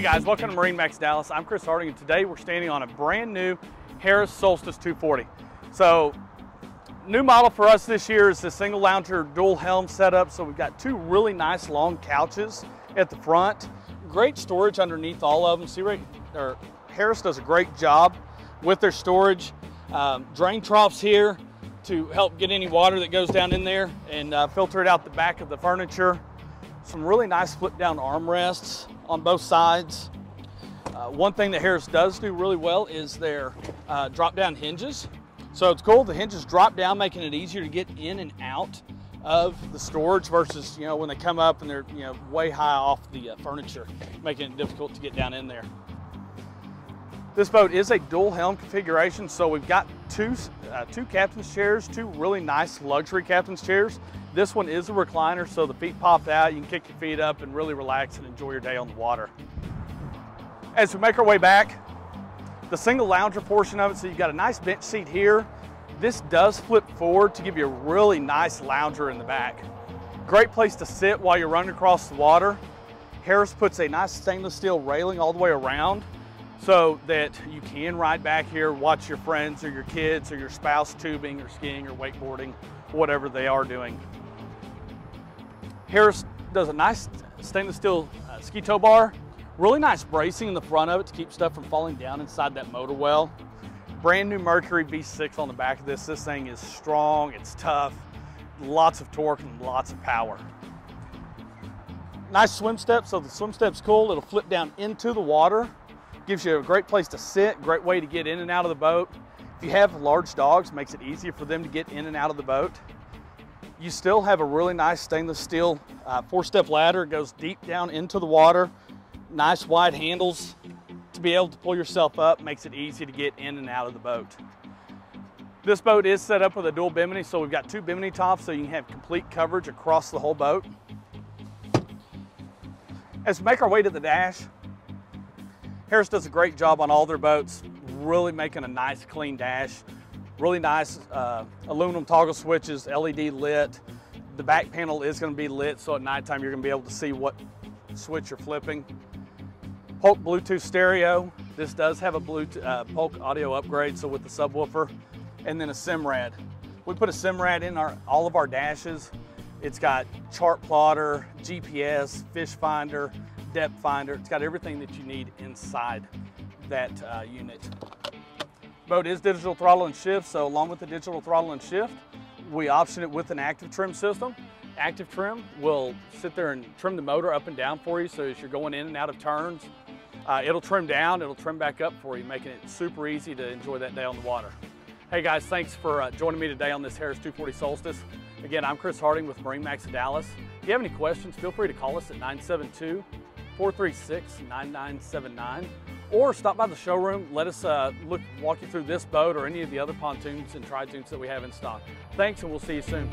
Hey guys, welcome to MarineMax Dallas. I'm Chris Harding, and today we're standing on a brand new Harris Solstice 240. So, new model for us this year is the single lounger dual helm setup. So we've got two really nice long couches at the front. Great storage underneath all of them. See, Harris does a great job with their storage. Drain troughs here to help get any water that goes down in there and filter it out the back of the furniture. Some really nice flip down armrests on both sides. One thing that Harris does do really well is their drop down hinges. So it's cool, the hinges drop down, making it easier to get in and out of the storage versus, when they come up and they're, way high off the furniture, making it difficult to get down in there. This boat is a dual helm configuration, so we've got two captain's chairs, two really nice luxury captain's chairs. This one is a recliner, so the feet pop out, you can kick your feet up and really relax and enjoy your day on the water. As we make our way back, the single lounger portion of it, so you've got a nice bench seat here. This does flip forward to give you a really nice lounger in the back. Great place to sit while you're running across the water. Harris puts a nice stainless steel railing all the way around so that you can ride back here, watch your friends or your kids or your spouse tubing or skiing or wakeboarding, whatever they are doing. Harris does a nice stainless steel ski tow bar. Really nice bracing in the front of it to keep stuff from falling down inside that motor well. Brand new Mercury V6 on the back of this. This thing is strong, it's tough, lots of torque and lots of power. Nice swim step, so the swim step's cool. It'll flip down into the water. Gives you a great place to sit, great way to get in and out of the boat. If you have large dogs, makes it easier for them to get in and out of the boat. You still have a really nice stainless steel 4-step ladder. It goes deep down into the water. Nice wide handles to be able to pull yourself up, makes it easy to get in and out of the boat. This boat is set up with a dual Bimini, so we've got two Bimini tops so you can have complete coverage across the whole boat. As we make our way to the dash, Harris does a great job on all their boats, really making a nice clean dash. Really nice aluminum toggle switches, LED lit. The back panel is going to be lit, so at nighttime you're going to be able to see what switch you're flipping. Polk Bluetooth stereo. This does have a Polk audio upgrade, so with the subwoofer, and then a SIM-rad. We put a SIM-rad in all of our dashes. It's got chart plotter, GPS, fish finder, depth finder. It's got everything that you need inside that unit. Boat is digital throttle and shift, so along with the digital throttle and shift, we option it with an active trim system. Active trim will sit there and trim the motor up and down for you, so as you're going in and out of turns, it'll trim down, it'll trim back up for you, making it super easy to enjoy that day on the water. Hey guys, thanks for joining me today on this Harris 240 Solstice. Again, I'm Chris Harding with MarineMax Dallas. If you have any questions, feel free to call us at 972-436-9979 or stop by the showroom. Let us walk you through this boat or any of the other pontoons and tri-toons that we have in stock. Thanks, and we'll see you soon.